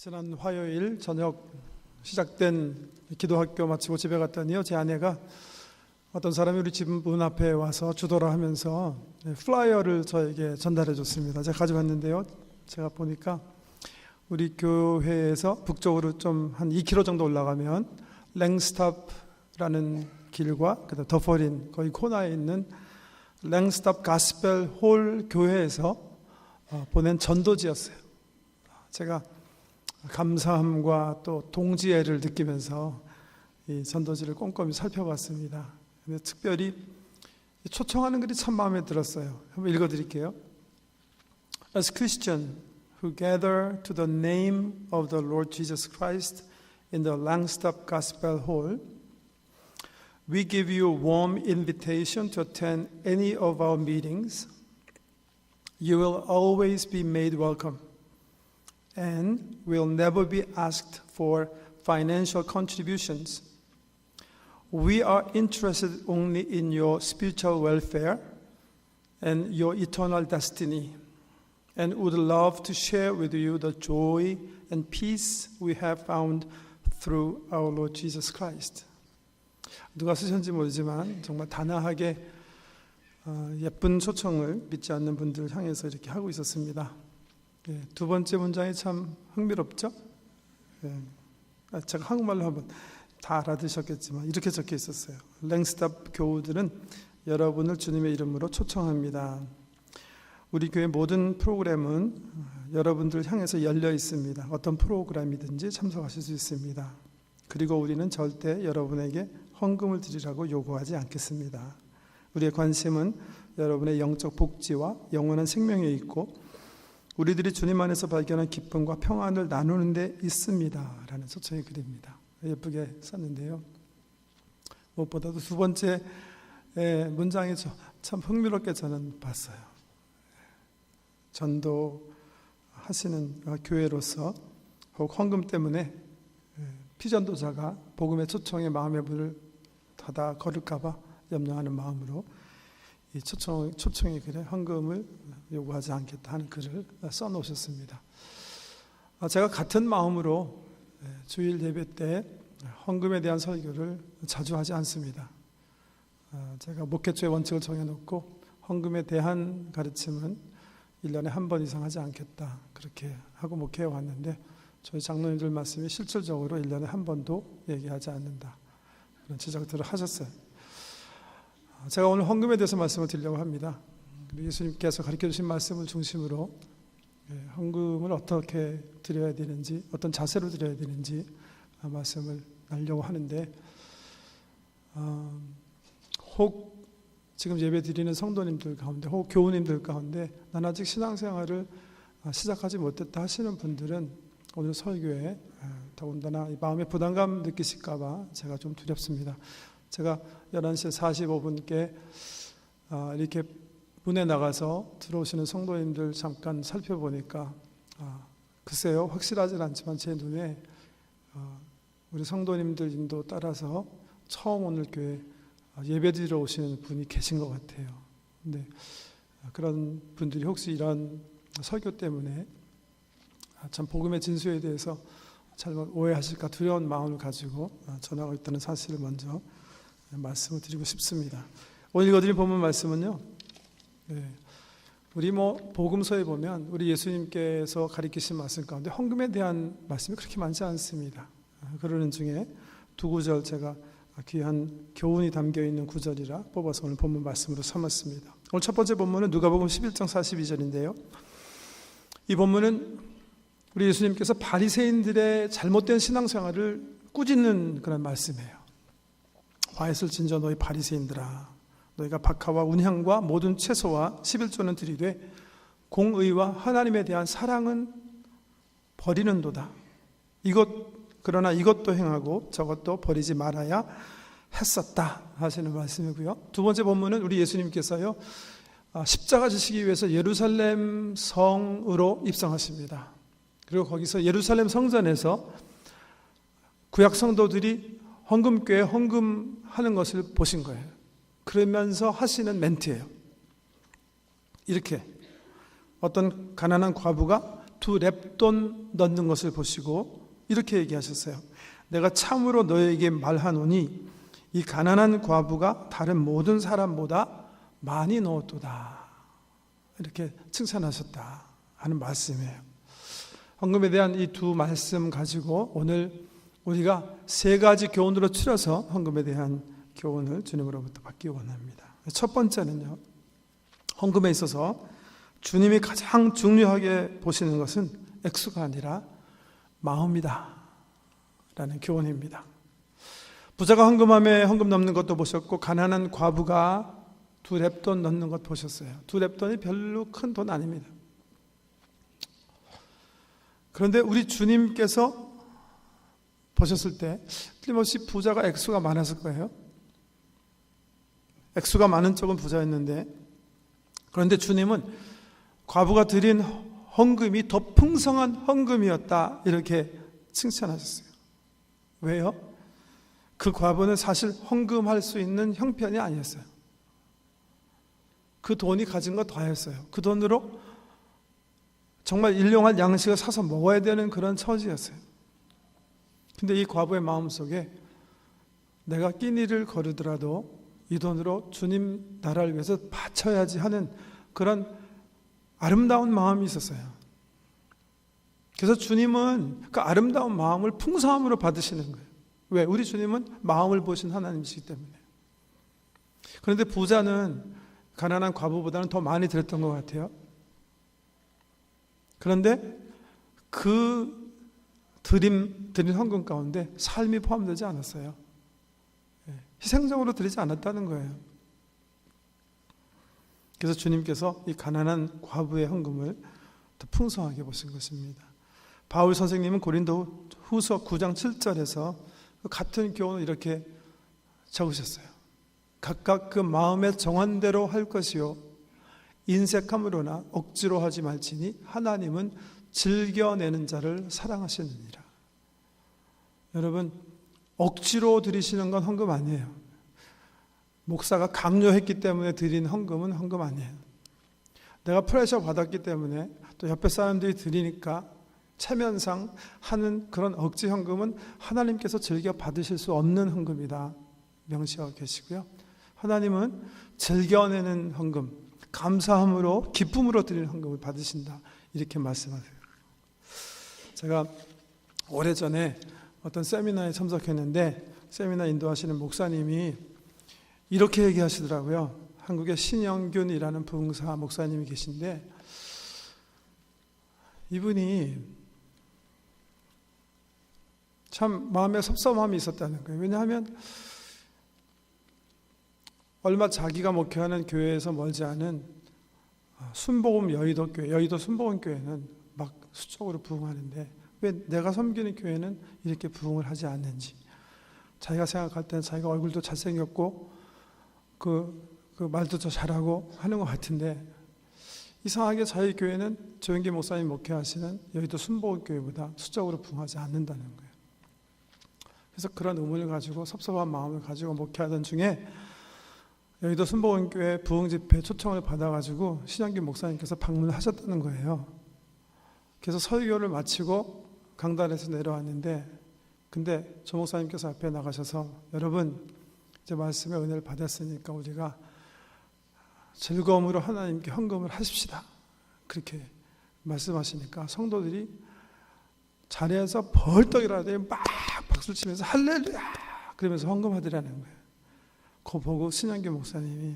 지난 화요일 저녁 시작된 기도학교 마치고 집에 갔더니요, 제 아내가 어떤 사람이 우리 집 문 앞에 와서 주도를 하면서 플라이어를 저에게 전달해 줬습니다. 제가 가져왔는데요, 제가 보니까 우리 교회에서 북쪽으로 좀 한 2km 정도 올라가면 랭스탑라는 길과 그다음 더퍼린 거의 코너에 있는 랭스탑 가스펠 홀 교회에서 보낸 전도지였어요. 제가 감사함과 또 동지애를 느끼면서 이 전도지를 꼼꼼히 살펴봤습니다. 근데 특별히 초청하는 글이 참 마음에 들었어요. 한번 읽어드릴게요. As Christians who gather to the name of the Lord Jesus Christ in the Langstaff Gospel Hall, we give you a warm invitation to attend any of our meetings. You will always be made welcome and will never be asked for financial contributions. We are interested only in your spiritual welfare and your eternal destiny, and would love to share with you the joy and peace we have found through our Lord Jesus Christ. 누가 쓰셨는지 모르지만 정말 단아하게 예쁜 초청을 믿지 않는 분들을 향해서 이렇게 하고 있었습니다. 두 번째 문장이 참 흥미롭죠? 제가 한국말로 한번 다 알아들으셨겠지만 이렇게 적혀 있었어요. 랭스탑 교우들은 여러분을 주님의 이름으로 초청합니다. 우리 교회 모든 프로그램은 여러분들을 향해서 열려 있습니다. 어떤 프로그램이든지 참석하실 수 있습니다. 그리고 우리는 절대 여러분에게 헌금을 드리라고 요구하지 않겠습니다. 우리의 관심은 여러분의 영적 복지와 영원한 생명에 있고 우리들이 주님 안에서 발견한 기쁨과 평안을 나누는 데 있습니다. 라는 초청의 글입니다. 예쁘게 썼는데요. 무엇보다도 두 번째 문장이 참 흥미롭게 저는 봤어요. 전도하시는 교회로서 혹 헌금 때문에 피전도자가 복음의 초청에 마음의 문을 닫아 걸을까봐 염려하는 마음으로 이 초청의 글에 헌금을 요구하지 않겠다 하는 글을 써놓으셨습니다. 제가 같은 마음으로 주일 예배 때 헌금에 대한 설교를 자주 하지 않습니다. 제가 목회초의 원칙을 정해놓고 헌금에 대한 가르침은 1년에 한 번 이상 하지 않겠다 그렇게 하고 목회해 왔는데 저희 장로님들 말씀이 실질적으로 1년에 한 번도 얘기하지 않는다 그런 지적들을 하셨어요. 제가 오늘 헌금에 대해서 말씀을 드리려고 합니다. 예수님께서 가르쳐 주신 말씀을 중심으로 헌금을 어떻게 드려야 되는지, 어떤 자세로 드려야 되는지 말씀을 나누려고 하는데, 혹 지금 예배 드리는 성도님들 가운데, 혹 교우님들 가운데 난 아직 신앙생활을 시작하지 못했다 하시는 분들은 오늘 설교에 더군다나 마음의 부담감 느끼실까 봐 제가 좀 두렵습니다. 제가 11시 45분께 이렇게 문에 나가서 들어오시는 성도님들 잠깐 살펴보니까 글쎄요, 확실하진 않지만 제 눈에 우리 성도님들 인도 따라서 처음 오늘 교회 예배드리러 오시는 분이 계신 것 같아요. 근데 그런 분들이 혹시 이런 설교 때문에 참 복음의 진수에 대해서 잘못 오해하실까 두려운 마음을 가지고 전하고 있다는 사실을 먼저 말씀을 드리고 싶습니다. 오늘 읽어드린 본문 말씀은요, 우리 복음서에 보면 우리 예수님께서 가르치신 말씀 가운데 헌금에 대한 말씀이 그렇게 많지 않습니다. 그러는 중에 두 구절 제가 귀한 교훈이 담겨있는 구절이라 뽑아서 오늘 본문 말씀으로 삼았습니다. 오늘 첫 번째 본문은 누가복음 11장 42절인데요. 이 본문은 우리 예수님께서 바리새인들의 잘못된 신앙생활을 꾸짖는 그런 말씀이에요. 화했을 진저 너희 바리새인들아, 너희가 박하와 운향과 모든 채소와 11조는 드리되 공의와 하나님에 대한 사랑은 버리는도다. 그러나 이것도 행하고 저것도 버리지 말아야 했었다 하시는 말씀이고요. 두 번째 본문은 우리 예수님께서요, 십자가 지시기 위해서 예루살렘 성으로 입성하십니다. 그리고 거기서 예루살렘 성전에서 구약 성도들이 헌금교회 헌금하는 것을 보신 거예요. 그러면서 하시는 멘트예요. 이렇게 어떤 가난한 과부가 두 렙돈 넣는 것을 보시고 이렇게 얘기하셨어요. 내가 참으로 너에게 말하노니 이 가난한 과부가 다른 모든 사람보다 많이 넣었도다. 이렇게 칭찬하셨다 하는 말씀이에요. 헌금에 대한 이 두 말씀 가지고 오늘 우리가 세 가지 교훈으로 추려서 헌금에 대한 교훈을 주님으로부터 받기 원합니다. 첫 번째는요, 헌금에 있어서 주님이 가장 중요하게 보시는 것은 액수가 아니라 마음이다 라는 교훈입니다. 부자가 헌금함에 헌금 넣는 것도 보셨고, 가난한 과부가 두 렙돈 넣는 것 보셨어요. 두 렙돈이 별로 큰 돈 아닙니다. 그런데 우리 주님께서 보셨을 때 틀림없이 부자가 액수가 많았을 거예요. 액수가 많은 쪽은 부자였는데, 그런데 주님은 과부가 드린 헌금이 더 풍성한 헌금이었다 이렇게 칭찬하셨어요. 왜요? 그 과부는 사실 헌금할 수 있는 형편이 아니었어요. 그 돈이 가진 거 다였어요. 그 돈으로 정말 일용할 양식을 사서 먹어야 되는 그런 처지였어요. 근데 이 과부의 마음속에 내가 끼니를 거르더라도 이 돈으로 주님 나라를 위해서 바쳐야지 하는 그런 아름다운 마음이 있었어요. 그래서 주님은 그 아름다운 마음을 풍성함으로 받으시는 거예요. 왜? 우리 주님은 마음을 보신 하나님이시기 때문에. 그런데 부자는 가난한 과부보다는 더 많이 드렸던 것 같아요. 그런데 그 드린 헌금 가운데 삶이 포함되지 않았어요. 희생적으로 드리지 않았다는 거예요. 그래서 주님께서 이 가난한 과부의 헌금을 더 풍성하게 보신 것입니다. 바울 선생님은 고린도 후서 9장 7절에서 같은 교훈을 이렇게 적으셨어요. 각각 그 마음의 정한대로 할 것이요 인색함으로나 억지로 하지 말지니 하나님은 즐겨내는 자를 사랑하시느니라. 여러분, 억지로 드리시는 건 헌금 아니에요. 목사가 강요했기 때문에 드린 헌금은 헌금 아니에요. 내가 프레셔 받았기 때문에 또 옆에 사람들이 드리니까 체면상 하는 그런 억지 헌금은 하나님께서 즐겨 받으실 수 없는 헌금이다 명시하고 계시고요. 하나님은 즐겨내는 헌금, 감사함으로 기쁨으로 드리는 헌금을 받으신다 이렇게 말씀하세요. 제가 오래전에 어떤 세미나에 참석했는데 세미나 인도하시는 목사님이 이렇게 얘기하시더라고요. 한국의 신영균이라는 부흥사 목사님이 계신데 이분이 참 마음에 섭섭함이 있었다는 거예요. 왜냐하면 얼마 자기가 목회하는 교회에서 멀지 않은 순복음 여의도 교회, 여의도 순복음 교회는 막 수적으로 부흥하는데 왜 내가 섬기는 교회는 이렇게 부흥을 하지 않는지, 자기가 생각할 때는 자기가 얼굴도 잘생겼고 그 말도 더 잘하고 하는 것 같은데 이상하게 자기 교회는 조영기 목사님 목회하시는 여의도 순복음 교회보다 수적으로 부흥하지 않는다는 거예요. 그래서 그런 의문을 가지고 섭섭한 마음을 가지고 목회하던 중에 여의도 순복음교회 부흥집회 초청을 받아가지고 신영균 목사님께서 방문을 하셨다는 거예요. 그래서 설교를 마치고 강단에서 내려왔는데 근데 조 목사님께서 앞에 나가셔서 여러분 이제 말씀의 은혜를 받았으니까 우리가 즐거움으로 하나님께 헌금을 하십시다 그렇게 말씀하시니까 성도들이 자리에서 벌떡 일어나더니 막 박수를 치면서 할렐루야 그러면서 헌금하더라는 거예요. 그거 보고 신영규 목사님이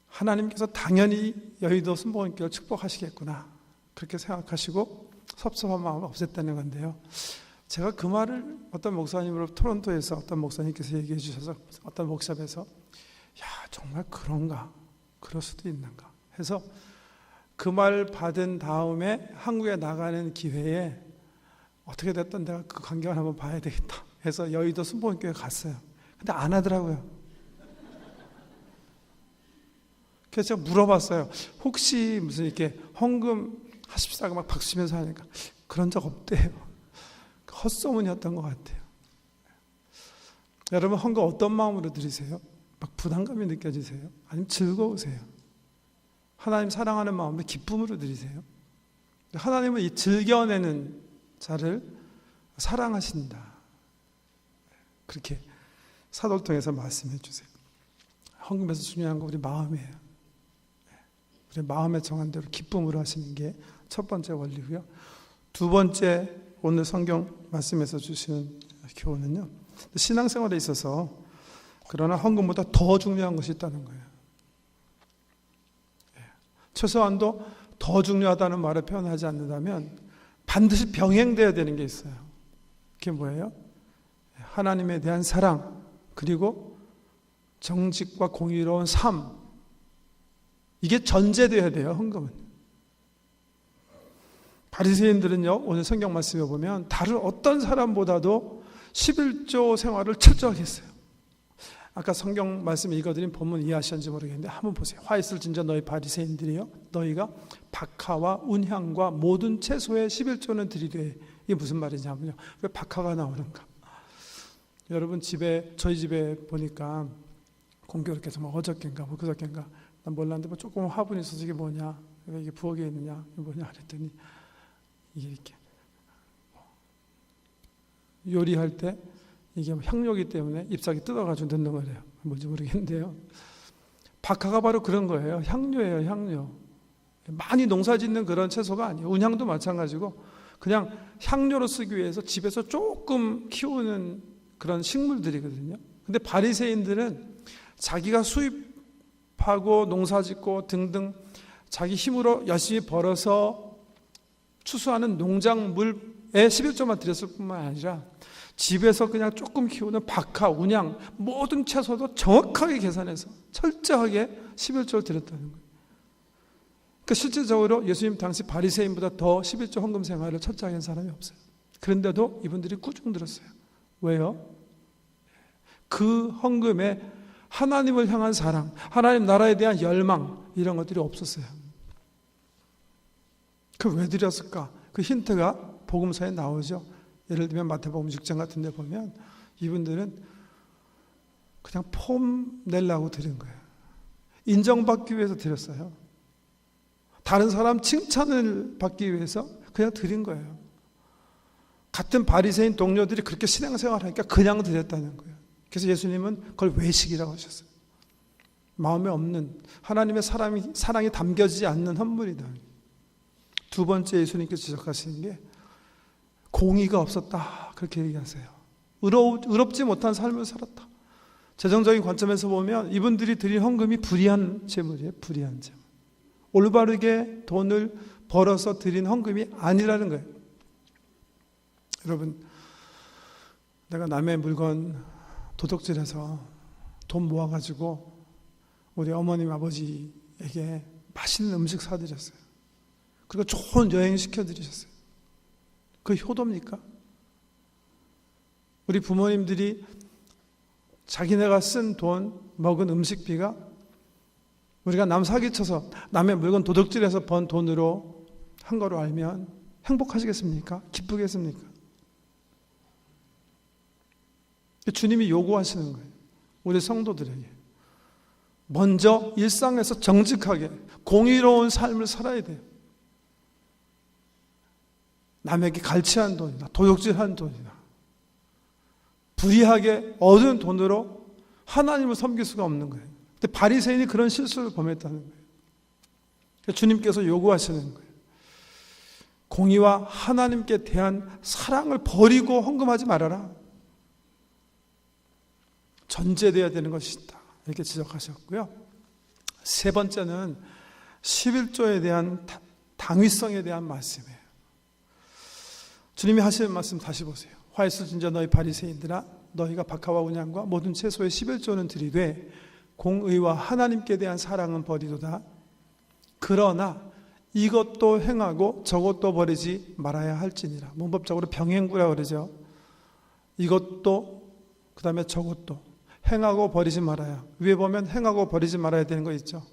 하나님께서 당연히 여의도 순복음교회를 축복하시겠구나 그렇게 생각하시고 섭섭한 마음을 없앴다는 건데요. 제가 그 말을 어떤 목사님으로 토론토에서 어떤 목사님께서 얘기해 주셔서 어떤 워크숍에서 야 정말 그런가 그럴 수도 있는가 해서 그 말 받은 다음에 한국에 나가는 기회에 어떻게 됐든 내가 그 광경을 한번 봐야 되겠다 해서 여의도 순복음교회 갔어요. 근데 안 하더라고요. 그래서 제가 물어봤어요. 혹시 무슨 이렇게 헌금 하십시다 막 박수 치면서 하니까 그런 적 없대요. 헛소문이었던 것 같아요. 여러분 헌금 어떤 마음으로 드리세요? 막 부담감이 느껴지세요? 아니면 즐거우세요? 하나님 사랑하는 마음으로 기쁨으로 드리세요? 하나님은 이 즐겨내는 자를 사랑하신다. 그렇게 사도를 통해서 말씀해 주세요. 헌금에서 중요한 거 우리 마음이에요. 우리 마음에 정한 대로 기쁨으로 하시는 게 첫 번째 원리고요. 두 번째 오늘 성경 말씀에서 주시는 교훈은요, 신앙생활에 있어서 그러나 헌금보다 더 중요한 것이 있다는 거예요. 최소한도 더 중요하다는 말을 표현하지 않는다면 반드시 병행되어야 되는 게 있어요. 그게 뭐예요? 하나님에 대한 사랑, 그리고 정직과 공의로운 삶, 이게 전제되어야 돼요. 헌금은. 바리새인들은요, 오늘 성경 말씀에 보면 다른 어떤 사람보다도 11조 생활을 철저하게 했어요. 아까 성경 말씀 읽어드린 본문 이해하셨는지 모르겠는데 한번 보세요. 화 있을 진저 너희 바리새인들이여, 너희가 박하와 운향과 모든 채소의 11조는 드리되. 이게 무슨 말이냐면요, 왜 박하가 나오는가? 여러분 저희 집에 보니까 공교롭게서 어저께인가 그저께인가 난 몰랐는데 조금 화분이 있어서 이게 뭐냐, 왜 이게 부엌에 있느냐, 이게 뭐냐 그랬더니 이게 이렇게 요리할 때 이게 향료기 때문에 잎사귀 뜯어가지고 넣는 거래요. 뭔지 모르겠는데요. 박하가 바로 그런 거예요. 향료예요, 향료. 많이 농사 짓는 그런 채소가 아니에요. 운향도 마찬가지고 그냥 향료로 쓰기 위해서 집에서 조금 키우는 그런 식물들이거든요. 근데 바리새인들은 자기가 수입하고 농사 짓고 등등 자기 힘으로 열심히 벌어서 추수하는 농작물에 11조만 드렸을 뿐만 아니라 집에서 그냥 조금 키우는 박하, 운향, 모든 채소도 정확하게 계산해서 철저하게 11조를 드렸다는 거예요. 그러니까 실질적으로 예수님 당시 바리새인보다 더 11조 헌금 생활을 철저하게 한 사람이 없어요. 그런데도 이분들이 꾸중 들었어요. 왜요? 그 헌금에 하나님을 향한 사랑, 하나님 나라에 대한 열망, 이런 것들이 없었어요. 그 왜 드렸을까? 그 힌트가 복음서에 나오죠. 예를 들면 마태복음 6장 같은 데 보면 이분들은 그냥 폼 내려고 드린 거예요. 인정받기 위해서 드렸어요. 다른 사람 칭찬을 받기 위해서 그냥 드린 거예요. 같은 바리새인 동료들이 그렇게 신앙생활을 하니까 그냥 드렸다는 거예요. 그래서 예수님은 그걸 외식이라고 하셨어요. 마음에 없는 하나님의 사랑이 담겨지지 않는 헌물이다. 두 번째 예수님께서 지적하시는 게 공의가 없었다, 그렇게 얘기하세요. 의롭지 못한 삶을 살았다. 재정적인 관점에서 보면 이분들이 드린 헌금이 불의한 재물이에요. 불의한 재물. 올바르게 돈을 벌어서 드린 헌금이 아니라는 거예요. 여러분, 내가 남의 물건 도둑질해서 돈 모아가지고 우리 어머님 아버지에게 맛있는 음식 사드렸어요. 그리고 좋은 여행 시켜드리셨어요. 그 효도입니까? 우리 부모님들이 자기네가 쓴 돈, 먹은 음식비가 우리가 남 사기쳐서 남의 물건 도둑질해서 번 돈으로 한 거로 알면 행복하시겠습니까? 기쁘겠습니까? 주님이 요구하시는 거예요. 우리 성도들에게 먼저 일상에서 정직하게 공의로운 삶을 살아야 돼요. 남에게 갈취한 돈이나 도둑질한 돈이나 불의하게 얻은 돈으로 하나님을 섬길 수가 없는 거예요. 근데 바리새인이 그런 실수를 범했다는 거예요. 주님께서 요구하시는 거예요. 공의와 하나님께 대한 사랑을 버리고 헌금하지 말아라. 전제되어야 되는 것이다, 이렇게 지적하셨고요. 세 번째는 11조에 대한 당위성에 대한 말씀이에요. 주님이 하시는 말씀 다시 보세요. 화 있을 진저 너희 바리새인들아, 너희가 박하와 운향과 모든 채소의 11조는 드리되 공의와 하나님께 대한 사랑은 버리도다. 그러나 이것도 행하고 저것도 버리지 말아야 할지니라. 문법적으로 병행구라고 그러죠. 이것도 그 다음에 저것도 행하고 버리지 말아야. 위에 보면 행하고 버리지 말아야 되는 거 있죠.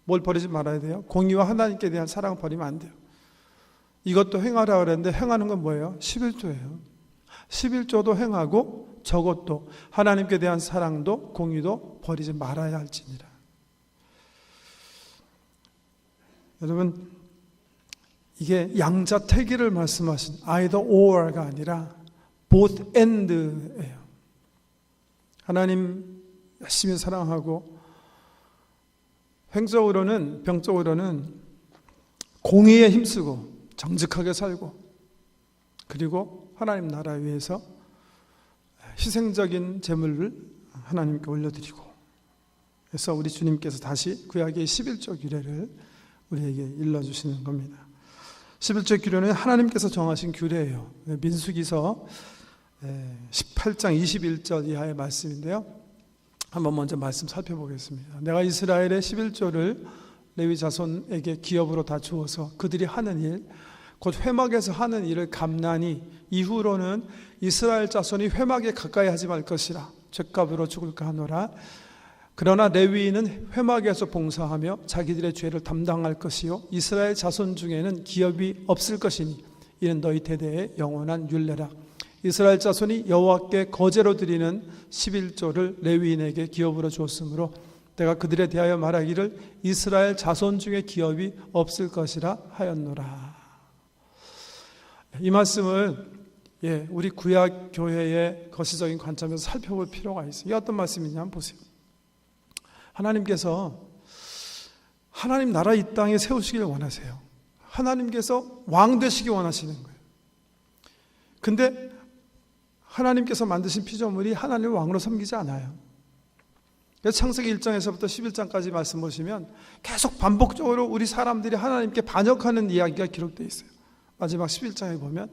뭘 버리지 말아야 돼요? 공의와 하나님께 대한 사랑을 버리면 안 돼요. 이것도 행하라 그랬는데 행하는 건 뭐예요? 11조예요. 11조도 행하고 저것도 하나님께 대한 사랑도 공의도 버리지 말아야 할지니라. 여러분, 이게 양자택일을 말씀하신 either or가 아니라 both and예요. 하나님 열심히 사랑하고 병적으로는 공의에 힘쓰고 정직하게 살고, 그리고 하나님 나라 위해서 희생적인 제물을 하나님께 올려드리고, 그래서 우리 주님께서 다시 구약의 11조 규례를 우리에게 일러주시는 겁니다. 11조 규례는 하나님께서 정하신 규례예요. 민수기서 18장 21절 이하의 말씀인데요, 한번 먼저 말씀 살펴보겠습니다. 내가 이스라엘의 11조를 레위 자손에게 기업으로 다 주어서 그들이 하는 일, 곧 회막에서 하는 일을 감나니 이후로는 이스라엘 자손이 회막에 가까이 하지 말 것이라. 죗값으로 죽을까 하노라. 그러나 레위인은 회막에서 봉사하며 자기들의 죄를 담당할 것이요 이스라엘 자손 중에는 기업이 없을 것이니 이는 너희 대대의 영원한 율례라. 이스라엘 자손이 여호와께 거제로 드리는 11조를 레위인에게 기업으로 주었으므로 내가 그들에 대하여 말하기를 이스라엘 자손 중에 기업이 없을 것이라 하였노라. 이 말씀을 우리 구약 교회의 거시적인 관점에서 살펴볼 필요가 있어요. 이게 어떤 말씀이냐 한번 보세요. 하나님께서 하나님 나라 이 땅에 세우시길 원하세요. 하나님께서 왕 되시기 원하시는 거예요. 근데 하나님께서 만드신 피조물이 하나님을 왕으로 섬기지 않아요. 창세기 1장에서부터 11장까지 말씀 보시면 계속 반복적으로 우리 사람들이 하나님께 반역하는 이야기가 기록되어 있어요. 마지막 11장에 보면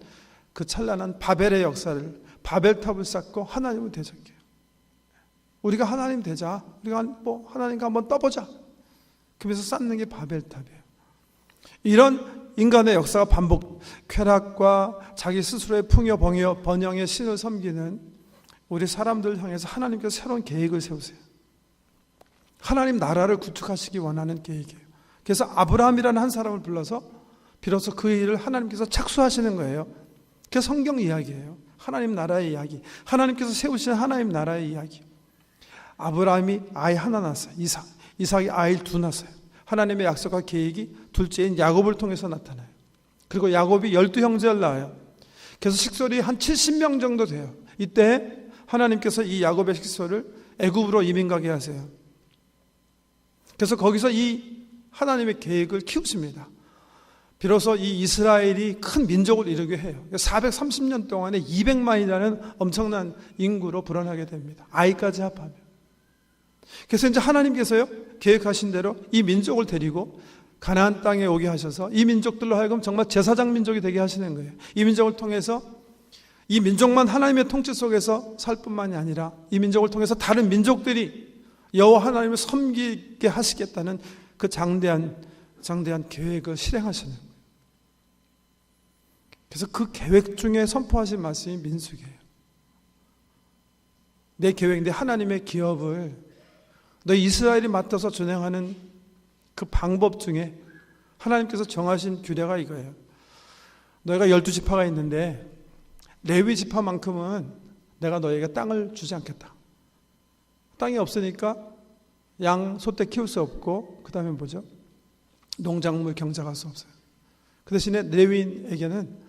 그 찬란한 바벨의 역사를, 바벨탑을 쌓고 하나님을 대적해요. 우리가 하나님 되자, 우리가 하나님과 한번 떠보자, 그러면서 쌓는 게 바벨탑이에요. 이런 인간의 역사가 반복, 쾌락과 자기 스스로의 풍요 번영의 신을 섬기는 우리 사람들을 향해서 하나님께서 새로운 계획을 세우세요. 하나님 나라를 구축하시기 원하는 계획이에요. 그래서 아브라함이라는 한 사람을 불러서 비로소 그 일을 하나님께서 착수하시는 거예요. 그게 성경 이야기예요. 하나님 나라의 이야기, 하나님께서 세우신 하나님 나라의 이야기. 아브라함이 아이 하나 낳았어요. 이삭이 아이를 둘 낳았어요. 하나님의 약속과 계획이 둘째인 야곱을 통해서 나타나요. 그리고 야곱이 12형제를 낳아요. 그래서 식솔이 한 70명 정도 돼요. 이때 하나님께서 이 야곱의 식솔을 애굽으로 이민 가게 하세요. 그래서 거기서 이 하나님의 계획을 키우십니다. 비로소 이 이스라엘이 큰 민족을 이루게 해요. 430년 동안에 200만이라는 엄청난 인구로 불어나게 됩니다. 아이까지 합하면. 그래서 이제 하나님께서요, 계획하신 대로 이 민족을 데리고 가나안 땅에 오게 하셔서 이 민족들로 하여금 정말 제사장 민족이 되게 하시는 거예요. 이 민족을 통해서 이 민족만 하나님의 통치 속에서 살 뿐만이 아니라 이 민족을 통해서 다른 민족들이 여호와 하나님을 섬기게 하시겠다는 그 장대한 계획을 실행하시는 거예요. 그래서 그 계획 중에 선포하신 말씀이 민수기예요. 내 계획, 내 하나님의 기업을 너희 이스라엘이 맡아서 준행하는 그 방법 중에 하나님께서 정하신 규례가 이거예요. 너희가 12지파가 있는데 레위 지파만큼은 내가 너희에게 땅을 주지 않겠다. 땅이 없으니까 양, 소떼 키울 수 없고, 그 다음에 뭐죠? 농작물 경작할 수 없어요. 그 대신에 레위인에게는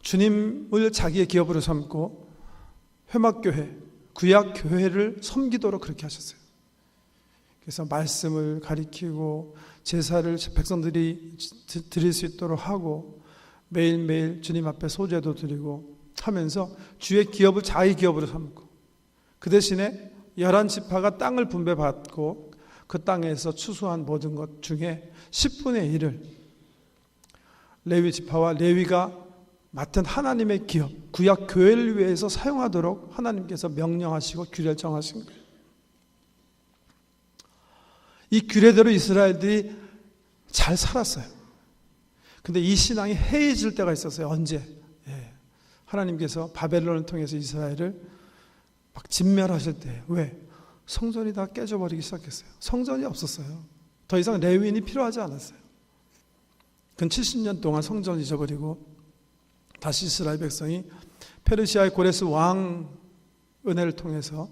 주님을 자기의 기업으로 삼고 회막교회, 구약교회를 섬기도록 그렇게 하셨어요. 그래서 말씀을 가리키고 제사를 백성들이 드릴 수 있도록 하고 매일매일 주님 앞에 소제도 드리고 하면서 주의 기업을 자기 기업으로 삼고, 그 대신에 11지파가 땅을 분배받고 그 땅에서 추수한 모든 것 중에 10분의 1을 레위 지파와 레위가 맡은 하나님의 기업, 구약 교회를 위해서 사용하도록 하나님께서 명령하시고 규례를 정하신 거예요. 이 규례대로 이스라엘들이 잘 살았어요. 근데 이 신앙이 해이해질 때가 있었어요. 언제? 하나님께서 바벨론을 통해서 이스라엘을 막 진멸하실 때. 왜? 성전이 다 깨져버리기 시작했어요. 성전이 없었어요. 더 이상 레위인이 필요하지 않았어요. 근 70년 동안 성전을 잊어버리고 다시 이스라엘 백성이 페르시아의 고레스 왕 은혜를 통해서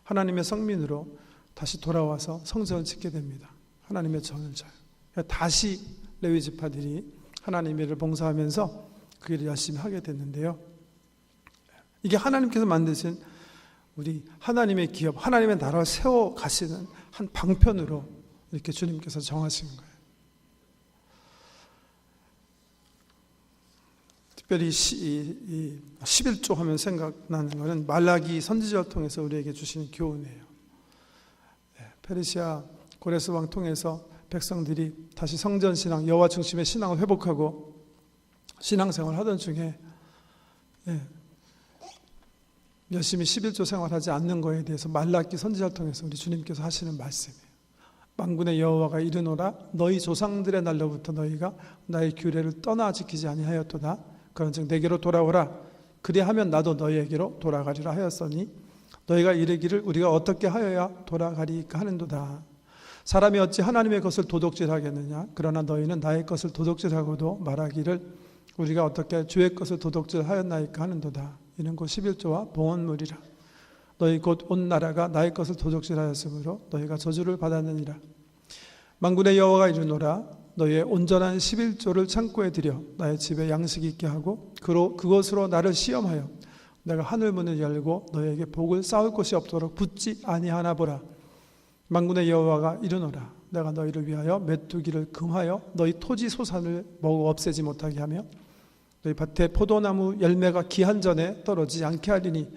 하나님의 성민으로 다시 돌아와서 성전을 짓게 됩니다. 하나님의 전을 져요. 다시 레위 지파들이 하나님의 일을 봉사하면서 그 일을 열심히 하게 됐는데요. 이게 하나님께서 만드신 우리 하나님의 기업, 하나님의 나라를 세워 가시는 한 방편으로 이렇게 주님께서 정하신 거예요. 특별히 이 11조 하면 생각나는 것은 말라기 선지자를 통해서 우리에게 주시는 교훈이에요. 페르시아 고레스 왕 통해서 백성들이 다시 성전 신앙, 여호와 중심의 신앙을 회복하고 신앙생활 하던 중에 열심히 11조 생활하지 않는 것에 대해서 말라기 선지자를 통해서 우리 주님께서 하시는 말씀이에요. 만군의 여호와가 이르노라 너희 조상들의 날로부터 너희가 나의 규례를 떠나 지키지 아니하였도다. 그런즉 내게로 돌아오라. 그리하면 나도 너희에게로 돌아가리라 하였으니 너희가 이르기를 우리가 어떻게 하여야 돌아가리까 하는도다. 사람이 어찌 하나님의 것을 도둑질하겠느냐. 그러나 너희는 나의 것을 도둑질하고도 말하기를 우리가 어떻게 주의 것을 도둑질하였나이까 하는도다. 이는 곧 11조와 봉헌물이라. 너희 곧 온 나라가 나의 것을 도둑질하였으므로 너희가 저주를 받았느니라. 만군의 여호와가 이르노라 너희의 온전한 11조를 창고에 들여 나의 집에 양식이 있게 하고 그것으로 나를 시험하여 내가 하늘 문을 열고 너희에게 복을 쌓을 곳이 없도록 붙지 아니하나 보라. 만군의 여호와가 이르노라 내가 너희를 위하여 메뚜기를 금하여 너희 토지 소산을 먹어 없애지 못하게 하며 너희 밭에 포도나무 열매가 기한 전에 떨어지지 않게 하리니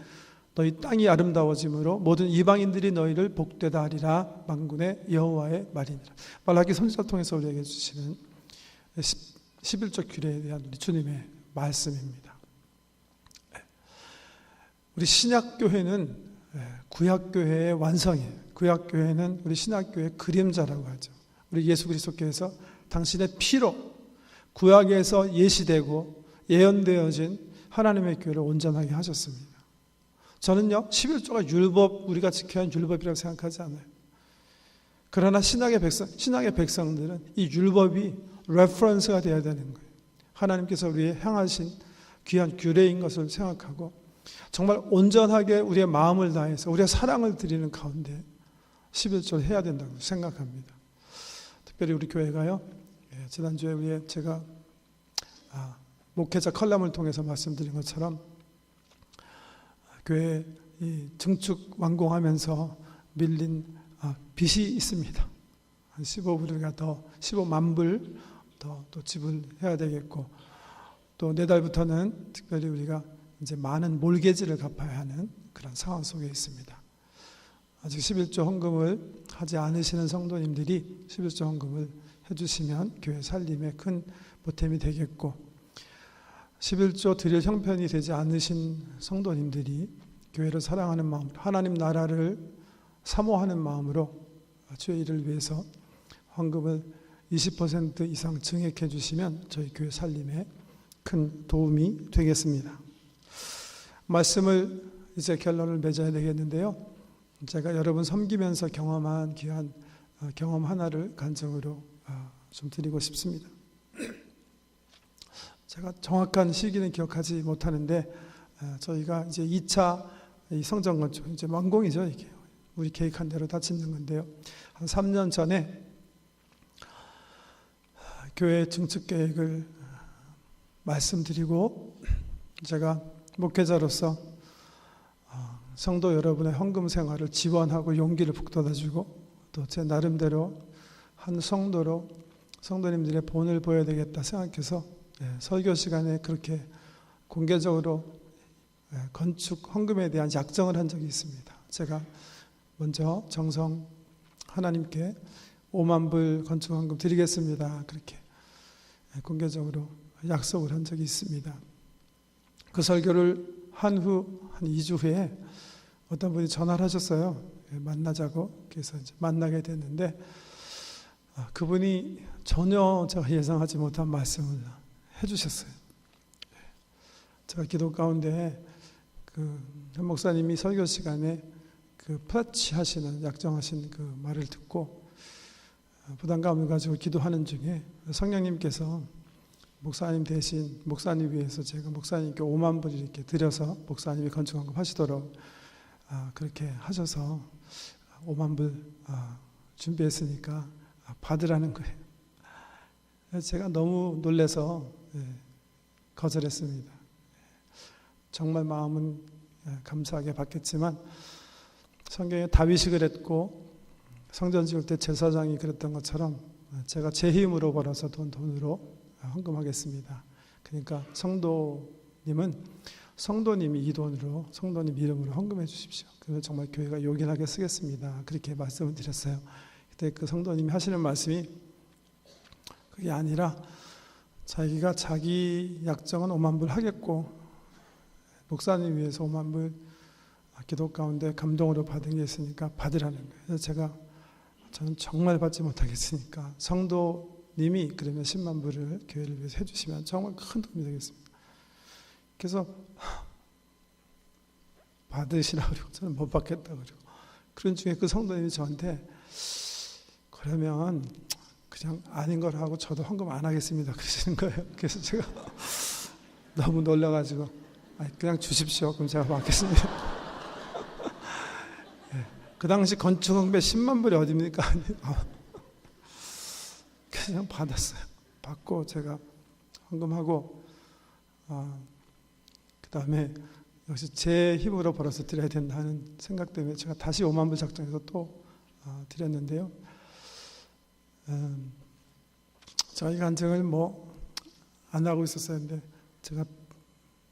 너희 땅이 아름다워짐으로 모든 이방인들이 너희를 복되다 하리라. 만군의 여호와의 말이니라. 말라기 선지자를 통해서 우리에게 주시는 11조 규례에 대한 우리 주님의 말씀입니다. 우리 신약교회는 구약교회의 완성이에요. 구약교회는 우리 신약교회의 그림자라고 하죠. 우리 예수 그리스도께서 당신의 피로 구약에서 예시되고 예언되어진 하나님의 교회를 온전하게 하셨습니다. 저는요 11조가 율법, 우리가 지켜야 하는 율법이라고 생각하지 않아요. 그러나 신약의 백성들은 이 율법이 레퍼런스가 되어야 되는 거예요. 하나님께서 우리의 향하신 귀한 규례인 것을 생각하고 정말 온전하게 우리의 마음을 다해서 우리의 사랑을 드리는 가운데 11조를 해야 된다고 생각합니다. 특별히 우리 교회가요, 지난주에 제가 목회자 컬럼을 통해서 말씀드린 것처럼 교회 증축 완공하면서 밀린 빚이 있습니다. 한 15만 불 더 지불해야 되겠고 또 내달부터는 특별히 우리가 이제 많은 몰개지를 갚아야 하는 그런 상황 속에 있습니다. 아직 11조 헌금을 하지 않으시는 성도님들이 11조 헌금을 해주시면 교회 살림에 큰 보탬이 되겠고 11조 드릴 형편이 되지 않으신 성도님들이 교회를 사랑하는 마음, 하나님 나라를 사모하는 마음으로 주의 일을 위해서 헌금을 20% 이상 증액해 주시면 저희 교회 살림에 큰 도움이 되겠습니다. 말씀을 이제 결론을 맺어야 되겠는데요. 제가 여러분 섬기면서 경험한 귀한 경험 하나를 간증으로 좀 드리고 싶습니다. 제가 정확한 시기는 기억하지 못하는데 저희가 이제 2차 성전 건축 이제 완공이죠. 이게 우리 계획한 대로 다 짓는 건데요. 한 3년 전에 교회 증축 계획을 말씀드리고 제가 목회자로서 성도 여러분의 헌금 생활을 지원하고 용기를 북돋아주고 또 제 나름대로 한 성도로 성도님들의 본을 보여야 되겠다 생각해서 설교 시간에 그렇게 공개적으로 건축 헌금에 대한 약정을 한 적이 있습니다. 제가 먼저 정성 하나님께 5만 불 건축 헌금 드리겠습니다. 그렇게 공개적으로 약속을 한 적이 있습니다. 그 설교를 한 2주 후에 어떤 분이 전화를 하셨어요. 만나자고. 그래서 이제 만나게 됐는데 그분이 전혀 제가 예상하지 못한 말씀을 해주셨어요. 제가 기도 가운데 현 목사님이 설교 시간에 프라치 하시는 약정하신 그 말을 듣고 부담감을 가지고 기도하는 중에 성령님께서 목사님 대신 목사님 위해서 제가 목사님께 5만 불 이렇게 드려서 목사님이 건축헌금 하시도록 그렇게 하셔서 5만 불 준비했으니까 받으라는 거예요. 제가 너무 놀라서 거절했습니다. 정말 마음은 감사하게 받겠지만 성경에 다윗이 그랬고 성전 지을 때 제사장이 그랬던 것처럼 제가 제 힘으로 벌어서 돈으로 헌금하겠습니다. 그러니까 성도님이 이 돈으로 성도님 이름으로 헌금해 주십시오. 그래서 정말 교회가 요긴하게 쓰겠습니다. 그렇게 말씀을 드렸어요. 그때 그 성도님이 하시는 말씀이 그게 아니라 자기가 자기 약정은 5만 불 하겠고 목사님 위해서 5만 불 기도 가운데 감동으로 받은 게 있으니까 받으라는 거예요. 그래서 저는 정말 받지 못하겠으니까 성도님이 그러면 10만 불을 교회를 위해서 해주시면 정말 큰 도움이 되겠습니다. 그래서 받으시라고 그러고 저는 못 받겠다고 그러고 그런 중에 그 성도님이 저한테 그러면 그냥 아닌 걸 하고 저도 헌금 안 하겠습니다 그러시는 거예요. 그래서 제가 너무 놀라가지고 그냥 주십시오. 그럼 제가 받겠습니다. 그 당시 건축헌금에 10만 불이 어딥니까? 그냥 받았어요. 받고 제가 헌금하고 그 다음에 역시 제 힘으로 벌어서 드려야 된다는 생각 때문에 제가 다시 5만 불 작정해서 또 드렸는데요. 제가 이 간증을 안 하고 있었어요. 근데 제가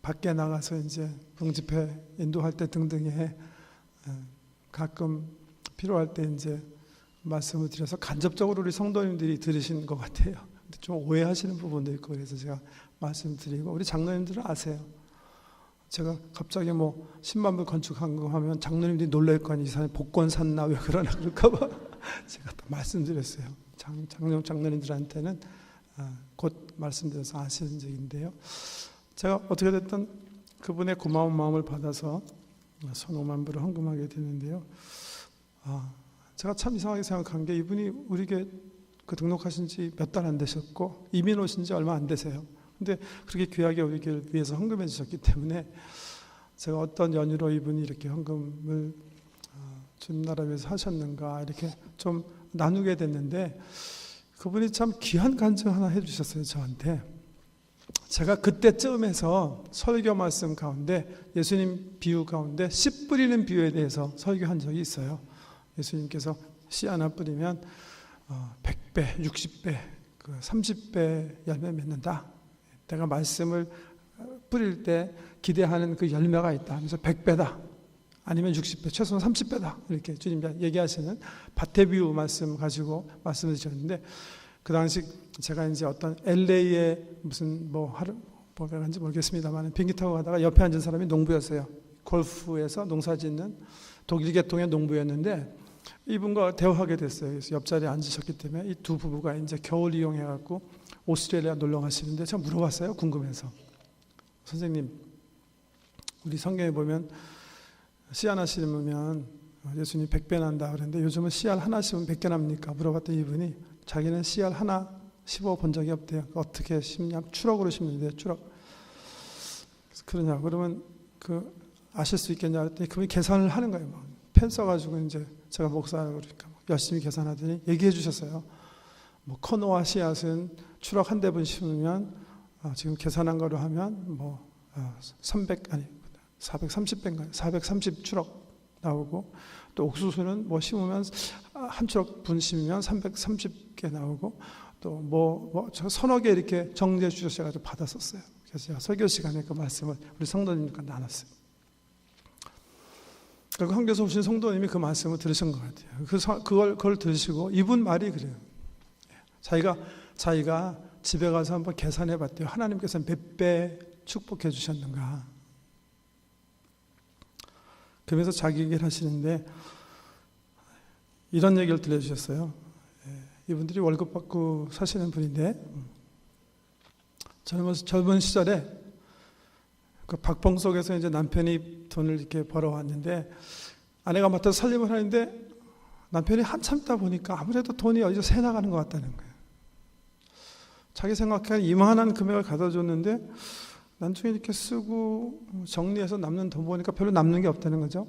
밖에 나가서 이제 봉집회 인도할 때 등등에 가끔 필요할 때 이제 말씀을 드려서 간접적으로 우리 성도님들이 들으신 것 같아요. 근데 좀 오해하시는 부분도 있고 그래서 제가 말씀드리고 우리 장로님들은 아세요. 제가 갑자기 10만 불 건축헌금 하면 장로님들이 놀랄 거 아니에요. 이 사람이 복권 샀나 왜 그러나 그럴까 봐 제가 또 말씀드렸어요. 장로님들한테는 곧 말씀드려서 아시는 적인데요. 제가 어떻게 됐든 그분의 고마운 마음을 받아서 선 5만 불을 헌금하게 됐는데요. 제가 참 이상하게 생각한 게 이분이 우리에게 등록하신 지 몇 달 안 되셨고 이민 오신 지 얼마 안 되세요. 근데 그렇게 귀하게 우리를 위해서 헌금해 주셨기 때문에 제가 어떤 연유로 이분이 이렇게 헌금을 주님 나라 위해서 하셨는가 이렇게 좀 나누게 됐는데 그분이 참 귀한 간증 하나 해주셨어요. 저한테. 제가 그때쯤에서 설교 말씀 가운데 예수님 비유 가운데 씨 뿌리는 비유에 대해서 설교한 적이 있어요. 예수님께서 씨 하나 뿌리면 100배, 60배, 30배 열매 맺는다. 내가 말씀을 뿌릴 때 기대하는 그 열매가 있다. 그래서 100배다. 아니면 60배, 최소한 30배다. 이렇게 주님 얘기하시는 밭의 비유 말씀 가지고 말씀을 드렸는데 그 당시 제가 이제 어떤 LA에 무슨 하루 간지 모르겠습니다만 비행기 타고 가다가 옆에 앉은 사람이 농부였어요. 골프에서 농사 짓는 독일 계통의 농부였는데 이분과 대화하게 됐어요. 그래서 옆자리에 앉으셨기 때문에 이 두 부부가 이제 겨울 이용해 갖고 오스트레일리아 놀러 가시는데 제가 물어봤어요. 궁금해서. 선생님, 우리 성경에 보면 씨 하나 심으면 예수님 100배 난다 그랬는데 요즘은 씨알 하나 심으면 100개 납니까? 물어봤더니 이분이 자기는 씨알 하나 심어 본 적이 없대요. 어떻게 심냐? 추럭으로 심는데 추럭. 그러냐? 그러면 아실 수 있겠냐? 그랬더니 그분이 계산을 하는 거예요. 펜 써가지고 이제 제가 목사라고 그러니까 열심히 계산하더니 얘기해 주셨어요. 코노와 씨앗은 추럭 한 대분 심으면 지금 계산한 거로 하면 430배인가요? 430 추럭 나오고 또 옥수수는 심으면 한 추럭 분 심으면 330개 나오고 또 서너 개 이렇게 정리해 주셔가지고 받았었어요. 그래서 제가 설교 시간에 그 말씀을 우리 성도님과 나눴어요. 그리고 한교에서 오신 성도님이 그 말씀을 들으신 것 같아요. 그걸 들으시고 이분 말이 그래요. 자기가 집에 가서 한번 계산해 봤대요. 하나님께서 몇 배 축복해 주셨는가. 그러면서 자기 얘기를 하시는데 이런 얘기를 들려주셨어요. 이분들이 월급 받고 사시는 분인데 젊은 시절에 그 박봉 속에서 이제 남편이 돈을 이렇게 벌어왔는데 아내가 맡아서 살림을 하는데 남편이 한참 있다 보니까 아무래도 돈이 어디서 새 나가는 것 같다는 거예요. 자기 생각한 이만한 금액을 갖다 줬는데 나중에 이렇게 쓰고 정리해서 남는 돈 보니까 별로 남는 게 없다는 거죠.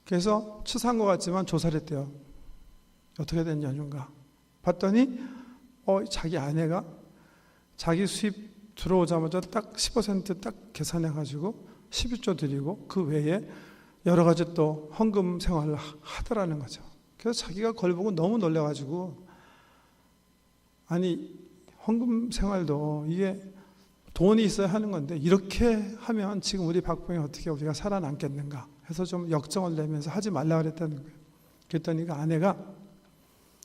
그래서 추사한 것 같지만 조사를 했대요. 어떻게 된 연유인가 봤더니 자기 아내가 자기 수입 들어오자마자 딱 10% 딱 계산해가지고 11조 드리고 그 외에 여러 가지 또 헌금 생활을 하더라는 거죠. 그래서 자기가 그걸 보고 너무 놀라가지고, 아니 헌금 생활도 이게 돈이 있어야 하는 건데 이렇게 하면 지금 우리 박봉이 어떻게 우리가 살아남겠는가 해서 좀 역정을 내면서 하지 말라 그랬다는 거예요. 그랬더니 그 아내가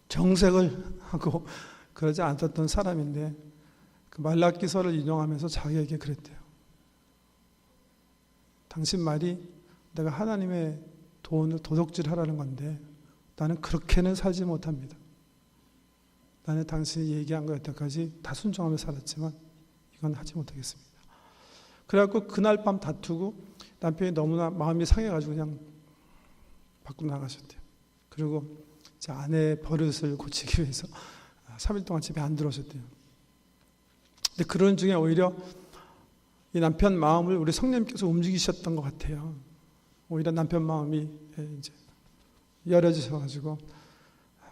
정색을 하고 그러지 않았던 사람인데 그 말라기서를 인용하면서 자기에게 그랬대요. 당신 말이 내가 하나님의 돈을 도둑질하라는 건데 나는 그렇게는 살지 못합니다. 나는 당신이 얘기한 거 여태까지 다 순종하며 살았지만 이건 하지 못하겠습니다. 그래갖고 그날 밤 다투고 남편이 너무나 마음이 상해가지고 그냥 밖으로 나가셨대요. 그리고 이제 아내의 버릇을 고치기 위해서 3일 동안 집에 안 들어오셨대요. 근데 그런 중에 오히려 이 남편 마음을 우리 성령님께서 움직이셨던 것 같아요. 오히려 남편 마음이 이제 열어지셔가지고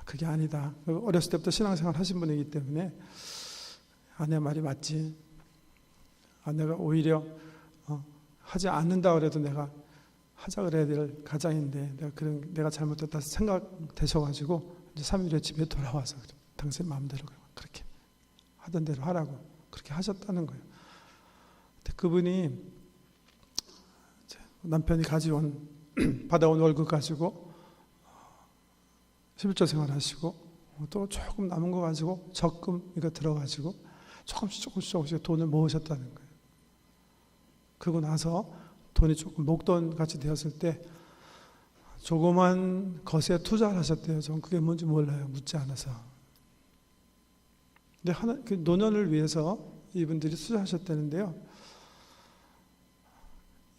그게 아니다. 어렸을 때부터 신앙생활 하신 분이기 때문에 아내 말이 맞지. 아내가 오히려 하지 않는다 그래도 내가 하자 그래야 될 가장인데 내가 잘못했다 생각되셔가지고 이제 3일 후에 집에 돌아와서 당신 마음대로 그렇게 하던 대로 하라고 그렇게 하셨다는 거예요. 근데 그분이 남편이 받아온 월급 가지고 11조 생활하시고 또 조금 남은 거 가지고 적금 이거 들어가지고 조금씩 돈을 모으셨다는 거예요. 그러고 나서 돈이 조금 목돈 같이 되었을 때 조그만 것에 투자를 하셨대요. 전 그게 뭔지 몰라요. 묻지 않아서. 근데 그 노년을 위해서 이분들이 투자하셨다는데요.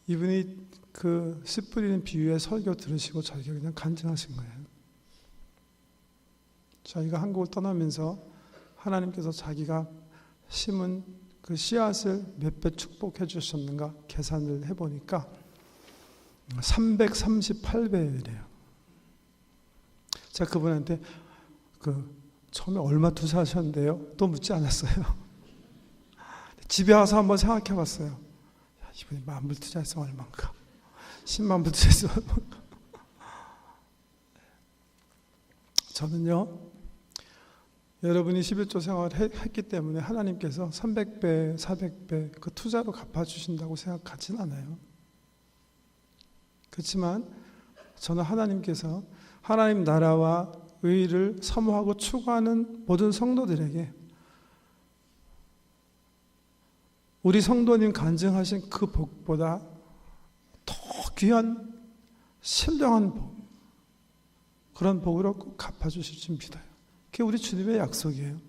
이분이 그 씨 뿌리는 비유의 설교 들으시고 자기가 그냥 간증하신 거예요. 자기가 한국을 떠나면서 하나님께서 자기가 심은 그 씨앗을 몇 배 축복해 주셨는가 계산을 해보니까 338배래요. 제가 그분한테 처음에 얼마 투자하셨는데요? 또 묻지 않았어요. 집에 와서 한번 생각해 봤어요. 이분이 10,000불 투자했으면 얼마인가? 10만 불 투자했으면 얼마인가? 저는요, 여러분이 11조 생활을 했기 때문에 하나님께서 300배, 400배 그 투자로 갚아주신다고 생각하진 않아요. 그렇지만 저는 하나님께서 하나님 나라와 의를 사모하고 추구하는 모든 성도들에게 우리 성도님 간증하신 그 복보다 더 귀한 신령한 복, 그런 복으로 꼭 갚아주실 줄 믿어요. 그게 우리 주님의 약속이에요.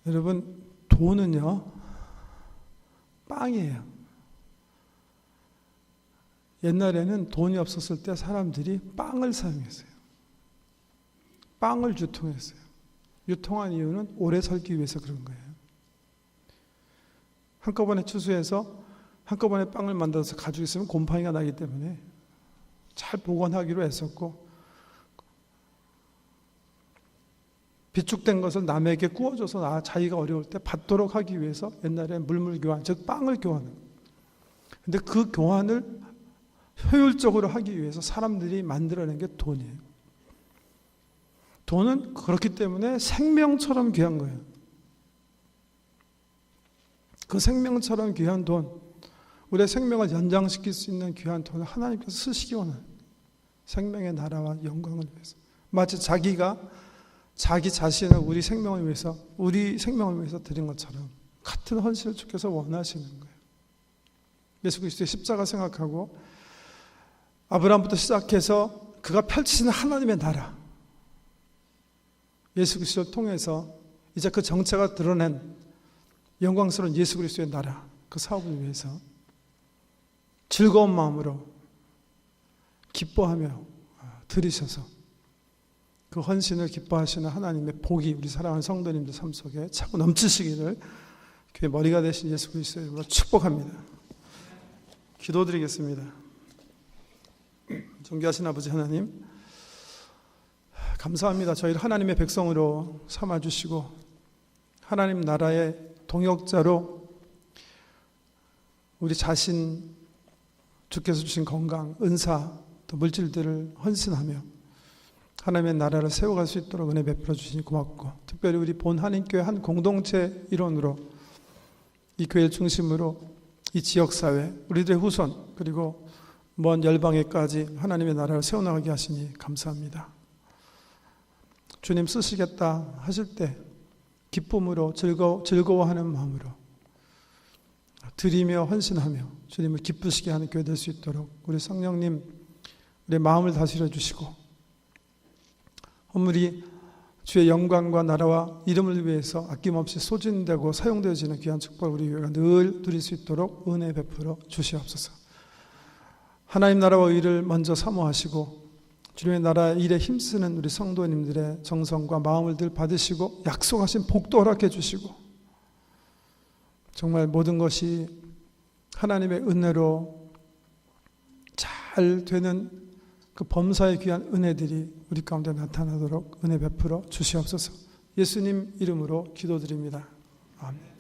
여러분, 돈은요 빵이에요. 옛날에는 돈이 없었을 때 사람들이 빵을 사용했어요. 빵을 유통했어요. 유통한 이유는 오래 살기 위해서 그런 거예요. 한꺼번에 추수해서 한꺼번에 빵을 만들어서 가지고 있으면 곰팡이가 나기 때문에 잘 보관하기로 했었고, 비축된 것을 남에게 구워줘서 자기가 어려울 때 받도록 하기 위해서 옛날에 물물 교환, 즉 빵을 교환하는 거예요. 근데 그 교환을 효율적으로 하기 위해서 사람들이 만들어낸 게 돈이에요. 돈은 그렇기 때문에 생명처럼 귀한 거예요. 그 생명처럼 귀한 돈, 우리의 생명을 연장시킬 수 있는 귀한 돈을 하나님께서 쓰시기 원해요. 생명의 나라와 영광을 위해서. 마치 자기가 자기 자신을 우리 생명을 위해서 드린 것처럼 같은 헌신을 주께서 원하시는 거예요. 예수 그리스도의 십자가 생각하고 아브라함부터 시작해서 그가 펼치시는 하나님의 나라, 예수 그리스도를 통해서 이제 그 정체가 드러낸 영광스러운 예수 그리스도의 나라, 그 사업을 위해서 즐거운 마음으로 기뻐하며 들으셔서 그 헌신을 기뻐하시는 하나님의 복이 우리 사랑하는 성도님들 삶 속에 차고 넘치시기를 교회 머리가 되신 예수 그리스도의 이름으로 축복합니다. 기도드리겠습니다. 존귀하신 아버지 하나님, 감사합니다. 저희를 하나님의 백성으로 삼아주시고 하나님 나라의 동역자로 우리 자신, 주께서 주신 건강, 은사, 또 물질들을 헌신하며 하나님의 나라를 세워갈 수 있도록 은혜 베풀어 주시니 고맙고, 특별히 우리 본 한인교회 한 공동체 일원으로 이 교회를 중심으로 이 지역사회, 우리들의 후손, 그리고 먼 열방에까지 하나님의 나라를 세워나가게 하시니 감사합니다. 주님 쓰시겠다 하실 때 기쁨으로 즐거워하는 마음으로 드리며 헌신하며 주님을 기쁘시게 하는 교회 될 수 있도록 우리 성령님 우리의 마음을 다스려 주시고, 허물이 주의 영광과 나라와 이름을 위해서 아낌없이 소진되고 사용되어지는 귀한 축복을 우리 교회가 늘 누릴 수 있도록 은혜 베풀어 주시옵소서. 하나님 나라와 의를 먼저 사모하시고 주님의 나라 일에 힘쓰는 우리 성도님들의 정성과 마음을 늘 받으시고 약속하신 복도 허락해 주시고, 정말 모든 것이 하나님의 은혜로 잘 되는 그 범사의 귀한 은혜들이 우리 가운데 나타나도록 은혜 베풀어 주시옵소서. 예수님 이름으로 기도드립니다. 아멘.